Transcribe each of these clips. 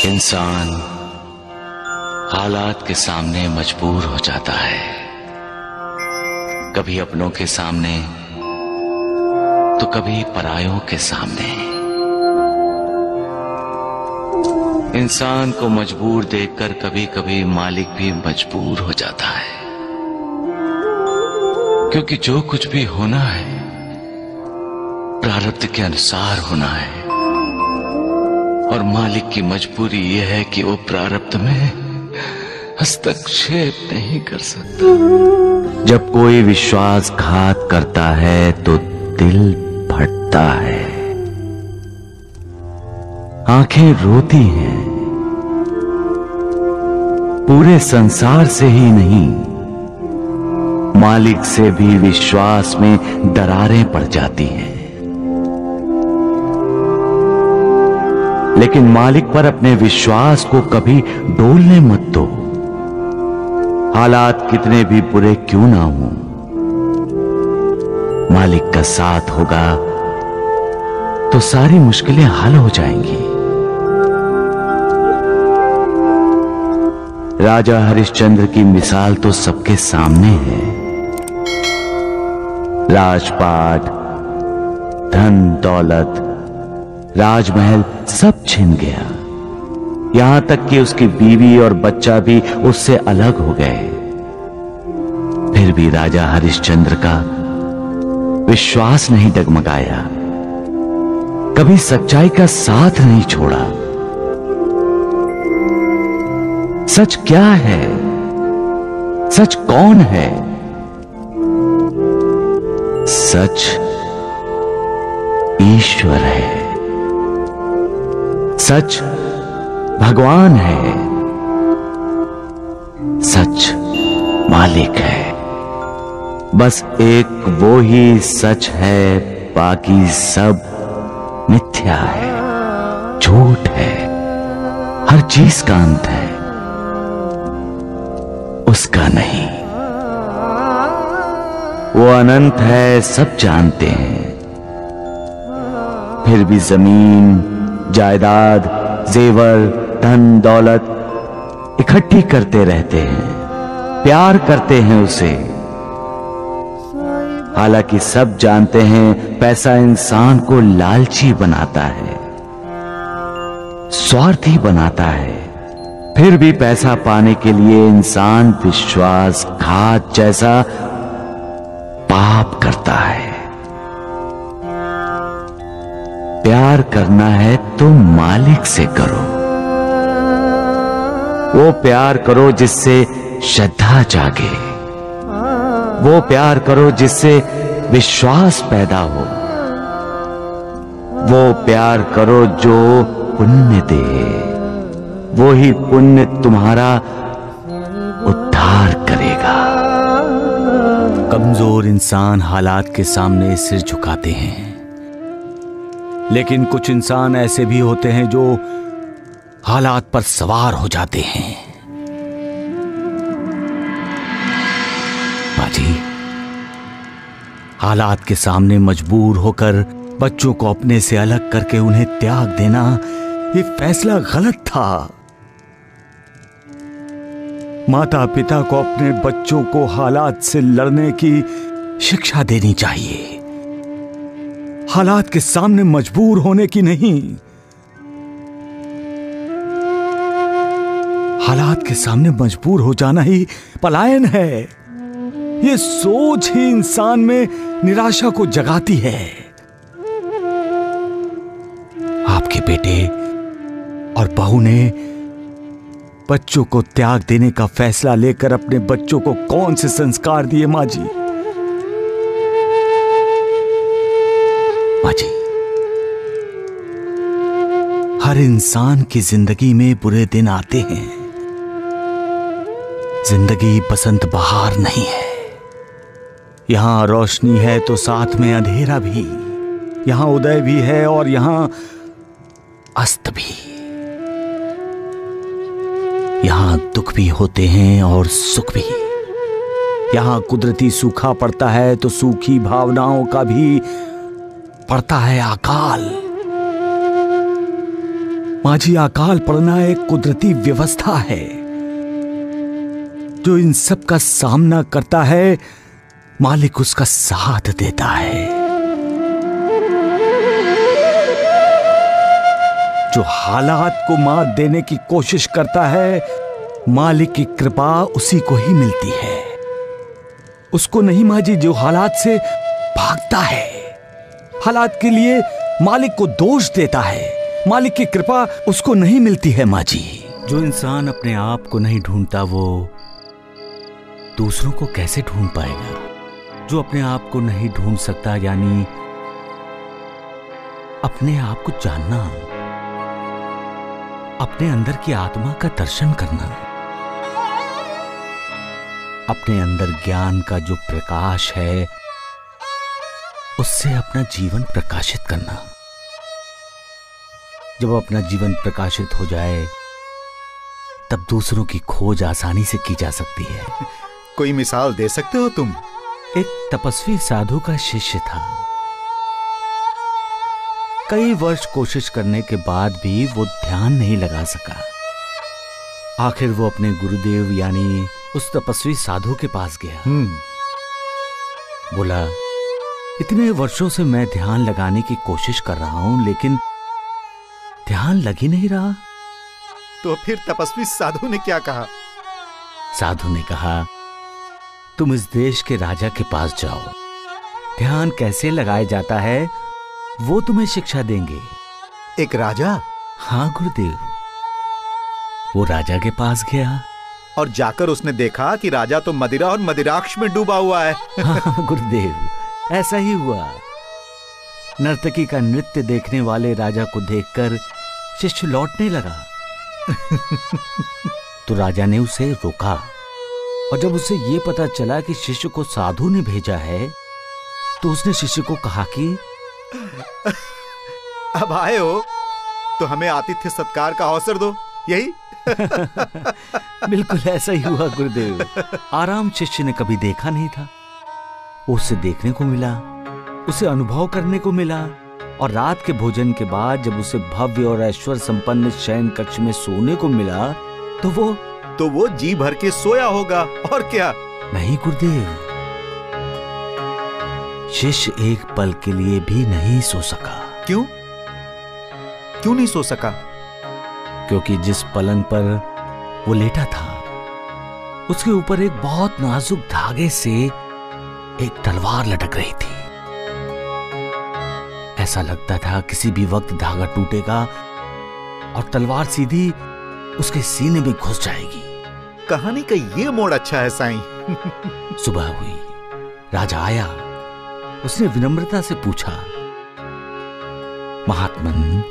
इंसान हालात के सामने मजबूर हो जाता है, कभी अपनों के सामने तो कभी परायों के सामने। इंसान को मजबूर देखकर कभी कभी मालिक भी मजबूर हो जाता है, क्योंकि जो कुछ भी होना है प्रारब्ध के अनुसार होना है, और मालिक की मजबूरी यह है कि वो प्रारब्ध में हस्तक्षेप नहीं कर सकता। जब कोई विश्वासघात करता है तो दिल फटता है, आंखें रोती हैं। पूरे संसार से ही नहीं, मालिक से भी विश्वास में दरारें पड़ जाती हैं। लेकिन मालिक पर अपने विश्वास को कभी डोलने मत दो। हालात कितने भी बुरे क्यों ना हों, मालिक का साथ होगा तो सारी मुश्किलें हल हो जाएंगी। राजा हरिश्चंद्र की मिसाल तो सबके सामने है। राजपाट, धन दौलत, राजमहल सब छिन गया, यहां तक कि उसकी बीवी और बच्चा भी उससे अलग हो गए। फिर भी राजा हरिश्चंद्र का विश्वास नहीं डगमगाया, कभी सच्चाई का साथ नहीं छोड़ा। सच क्या है? सच कौन है? सच ईश्वर है, सच भगवान है, सच मालिक है। बस एक वो ही सच है, बाकी सब मिथ्या है, झूठ है। हर चीज का अंत है, उसका नहीं। वो अनंत है, सब जानते हैं। फिर भी जमीन, जायदाद, जेवर, धन दौलत इकट्ठी करते रहते हैं, प्यार करते हैं उसे। हालांकि सब जानते हैं पैसा इंसान को लालची बनाता है, स्वार्थी बनाता है। फिर भी पैसा पाने के लिए इंसान विश्वासघात जैसा पाप करता है। प्यार करना है तो मालिक से करो। वो प्यार करो जिससे श्रद्धा जागे, वो प्यार करो जिससे विश्वास पैदा हो, वो प्यार करो जो पुण्य दे। वो ही पुण्य तुम्हारा उद्धार करेगा। कमजोर इंसान हालात के सामने सिर झुकाते हैं, लेकिन कुछ इंसान ऐसे भी होते हैं जो हालात पर सवार हो जाते हैं। बाजी, हालात के सामने मजबूर होकर बच्चों को अपने से अलग करके उन्हें त्याग देना, ये फैसला गलत था। माता पिता को अपने बच्चों को हालात से लड़ने की शिक्षा देनी चाहिए, हालात के सामने मजबूर होने की नहीं। हालात के सामने मजबूर हो जाना ही पलायन है। ये सोच ही इंसान में निराशा को जगाती है। आपके बेटे और बहू ने बच्चों को त्याग देने का फैसला लेकर अपने बच्चों को कौन से संस्कार दिए मां जी? मां जी, हर इंसान की जिंदगी में बुरे दिन आते हैं। जिंदगी बसंत बहार नहीं है। यहां रोशनी है तो साथ में अंधेरा भी, यहां उदय भी है और यहां अस्त भी। यहां दुख भी होते हैं और सुख भी। यहां कुदरती सूखा पड़ता है तो सूखी भावनाओं का भी पड़ता है अकाल। माझी अकाल पड़ना एक कुदरती व्यवस्था है जो इन सब का सामना करता है, मालिक उसका साथ देता है। जो हालात को मात देने की कोशिश करता है, मालिक की कृपा उसी को ही मिलती है। उसको नहीं माजी जो हालात से भागता है, हालात के लिए मालिक को दोष देता है। मालिक की कृपा उसको नहीं मिलती है माजी। जो इंसान अपने आप को नहीं ढूंढता वो दूसरों को कैसे ढूंढ पाएगा? जो अपने आप को नहीं ढूंढ सकता यानी अपने आप को जानना, अपने अंदर की आत्मा का दर्शन करना, अपने अंदर ज्ञान का जो प्रकाश है उससे अपना जीवन प्रकाशित करना। जब अपना जीवन प्रकाशित हो जाए तब दूसरों की खोज आसानी से की जा सकती है। कोई मिसाल दे सकते हो तुम? एक तपस्वी साधु का शिष्य था। कई वर्ष कोशिश करने के बाद भी वो ध्यान नहीं लगा सका। आखिर वो अपने गुरुदेव यानी उस तपस्वी साधु के पास गया। बोला, इतने वर्षों से मैं ध्यान लगाने की कोशिश कर रहा हूं लेकिन ध्यान लग ही नहीं रहा। तो फिर तपस्वी साधु ने क्या कहा? साधु ने कहा, तुम इस देश के राजा के पास जाओ, ध्यान कैसे लगाया जाता है वो तुम्हें शिक्षा देंगे। एक राजा? हाँ गुरुदेव। वो राजा के पास गया और जाकर उसने देखा कि राजा तो मदिरा और मदिराक्ष में डूबा हुआ है। हाँ गुरुदेव, ऐसा ही हुआ। नर्तकी का नृत्य देखने वाले राजा को देखकर शिष्य लौटने लगा। तो राजा ने उसे रोका और जब उसे यह पता चला कि शिष्य को साधु ने भेजा है तो उसने शिष्य को कहा कि अब आए हो तो हमें आतिथ्य सत्कार का अवसर दो, यही? बिल्कुल ऐसा ही हुआ गुरुदेव। आराम शिष्य ने कभी देखा नहीं था। उसे देखने को मिला, उसे अनुभव करने को मिला और रात के भोजन के बाद जब उसे भव्य और ऐश्वर्य संपन्न शयन कक्ष में सोने को मिला तो वो जी भर के सोया होगा और क्या? नहीं गुरुदेव, शिष्य एक पल के लिए भी नहीं सो सका। क्यों? क्यों नहीं सो सका? क्योंकि जिस पलंग पर वो लेटा था उसके ऊपर एक बहुत नाजुक धागे से एक तलवार लटक रही थी। ऐसा लगता था किसी भी वक्त धागा टूटेगा और तलवार सीधी उसके सीने में घुस जाएगी। कहानी का ये मोड़ अच्छा है साईं। सुबह हुई, राजा आया। उसने विनम्रता से पूछा, महात्मन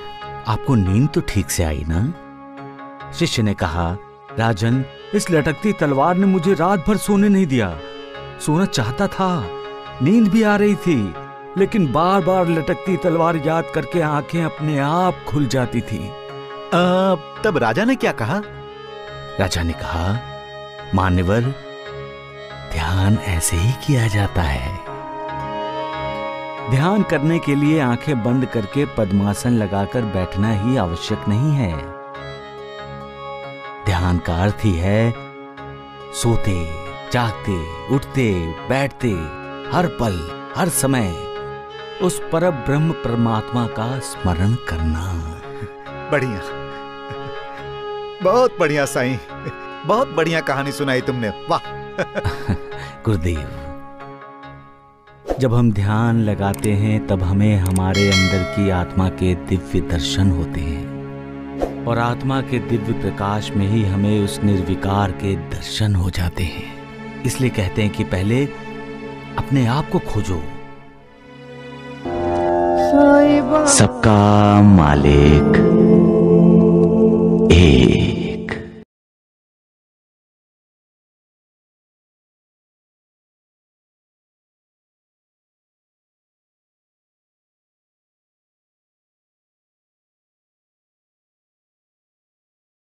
आपको नींद तो ठीक से आई ना? शिष्य ने कहा, राजन इस लटकती तलवार ने मुझे रात भर सोने नहीं दिया। सोना चाहता था, नींद भी आ रही थी, लेकिन बार बार लटकती तलवार याद करके आंखें अपने आप खुल जाती थी। तब राजा ने क्या कहा? राजा ने कहा, मान्यवर ध्यान ऐसे ही किया जाता है। ध्यान करने के लिए आंखें बंद करके पद्मासन लगाकर बैठना ही आवश्यक नहीं है। ध्यान का अर्थ ही है सोते, जागते, उठते, बैठते, हर पल, हर समय उस पर ब्रह्म परमात्मा का स्मरण करना। बढ़िया, बहुत बढ़िया साईं, बहुत बढ़िया कहानी सुनाई तुमने, वाह। गुरुदेव, जब हम ध्यान लगाते हैं तब हमें हमारे अंदर की आत्मा के दिव्य दर्शन होते हैं और आत्मा के दिव्य प्रकाश में ही हमें उस निर्विकार के दर्शन हो जाते हैं। इसलिए कहते हैं कि पहले अपने आप को खोजो। सबका मालिक एक।